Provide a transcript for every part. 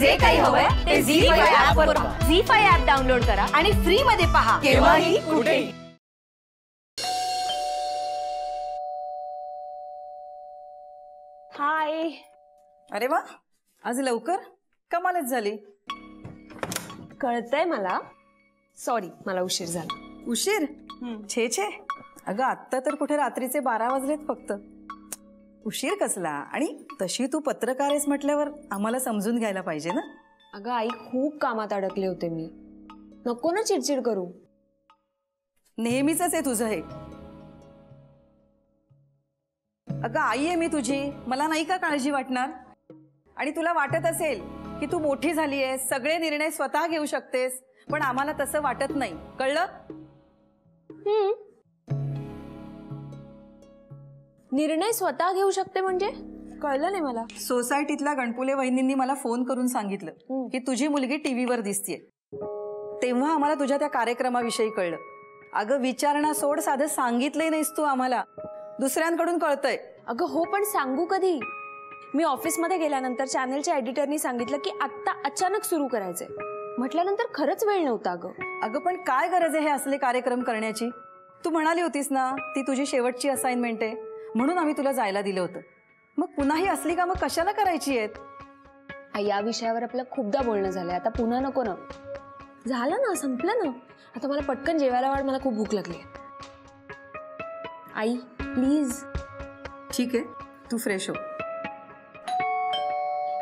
जे काही हवंय ते झी5 ऍप वर पहा. झी5 ऍप डाउनलोड करा आणि फ्री मध्ये पहा केव्हाही कुठेही. हाय. अरे वा, आज लवकर कमालच झाली. कळतंय मला. सॉरी, मला उशीर झाला. उशीर? छे छे, अगं आत्ता तर कुठे रात्रीचे 12 वाजलेत फक्त. उशीर कसला? आणि तशी तू पत्रकार आहेस म्हटल्यावर आम्हाला समजून घ्यायला पाहिजे ना. अगं आई, खूप कामात अडकले होते मी. नको ना चिडचिड करू. नेहमीच आहे तुझं हे. अगं आई आहे मी तुझी, मला नाही का काळजी वाटणार? आणि तुला वाटत असेल की तू मोठी झाली आहेस, सगळे निर्णय स्वतः घेऊ शकतेस, पण आम्हाला तसं वाटत नाही, कळलं? निर्णय स्वतः घेऊ शकते म्हणजे कळलं नाही मला. सोसायटीतल्या गणपुले वहिनींनी मला फोन करून सांगितलं की तुझी मुलगी टीव्हीवर दिसतीये. तेव्हा आम्हाला तुझ्या त्या कार्यक्रमाविषयी कळलं. अगं विचारणा सोड, साधं सांगितलंही नाहीस तू आम्हाला, दुसऱ्यांकडून कळतंय. अगं हो, पण सांगू कधी? मी ऑफिसमध्ये गेल्यानंतर चॅनलच्या एडिटरनी सांगितलं की आत्ता अचानक सुरू करायचंय. म्हटल्यानंतर खरंच वेळ नव्हता. अगं पण काय गरज आहे हे असले कार्यक्रम करण्याची? तू म्हणाली होतीस ना ती तुझी शेवटची असाइनमेंट आहे, म्हणून आम्ही तुला जायला दिलं होतं. मग पुन्हा ही असली कामं कशाला करायची आहेत? या विषयावर आपलं खूपदा बोलणं झालंय, आता पुन्हा नको ना. झालं ना, संपलं ना. आता मला पटकन जेवायला वाढ, मला खूप भूक लागली. आई प्लीज. ठीक आहे, तू फ्रेश हो.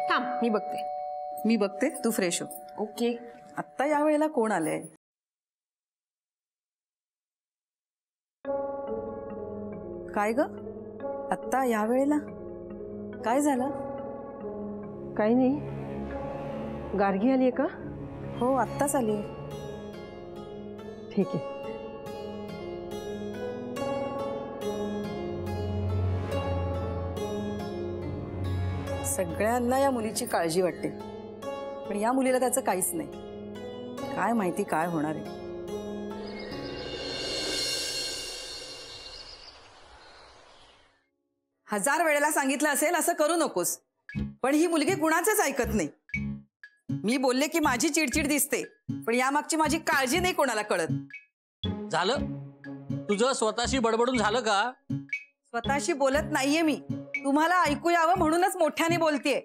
थांब, मी बघते. तू फ्रेश हो. ओके. आत्ता या वेळेला कोण आलंय? काय ग आत्ता या वेळेला? काय झालं? काही नाही. गार्गी आली आहे का? हो, आत्ताच आली. ठीक आहे. सगळ्यांना या मुलीची काळजी वाटते, पण या मुलीला त्याचं काहीच नाही. काय माहिती काय होणार आहे. हजार वेळेला सांगितलं असेल असं करू नकोस, पण ही मुलगी कुणाचंच ऐकत नाही. मी बोलले की माझी चिडचिड दिसते, पण यामागची माझी काळजी नाही कोणाला कळत. झालं तुझं स्वतःशी बडबडून झालं का? स्वतःशी बोलत नाहीये मी, तुम्हाला ऐकू यावं म्हणूनच मोठ्याने बोलतेय.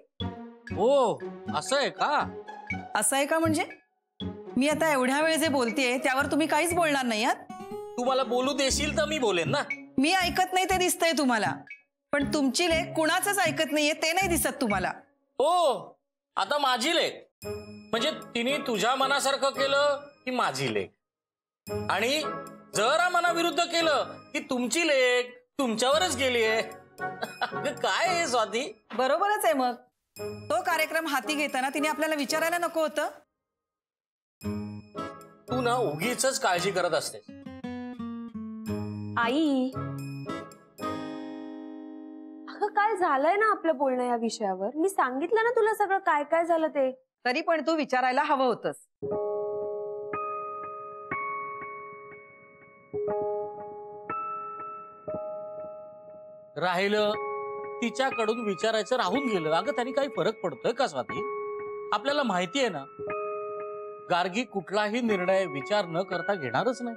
हो, असं आहे का? असं आहे का म्हणजे? मी आता एवढ्या वेळ जे बोलतेय त्यावर तुम्ही काहीच बोलणार नाही आहात? तू मला बोलू देशील तर मी बोलेन ना. मी ऐकत नाही ते दिसतंय तुम्हाला, पण तुमची लेक कुणाचंच ऐकत नाहीये ते नाही दिसत तुम्हाला. हो, आता माझी लेक म्हणजे तिने तुझ्या मनासारखं केलं की माझी लेक, आणि जरा मनाविरुद्ध केलं की तुमची लेक तुमच्यावरच गेलीये. काय आहे स्वाती? बरोबरच आहे. मग तो कार्यक्रम हाती घेताना तिने आपल्याला विचारायला नको होतं? तू ना उगीच काळजी करत असते. आई, अगं काय झालंय ना आपलं बोलणं या विषयावर. मी सांगितलं ना तुला सगळं काय काय झालं ते. तरी पण तू विचारायला हवं होतंस. राहिलं तिच्याकडून विचारायचं राहून गेलं. अगं त्यांनी काही फरक पडतोय का स्वाती? आपल्याला माहिती आहे ना, गार्गी कुठलाही निर्णय विचार न करता घेणारच नाही.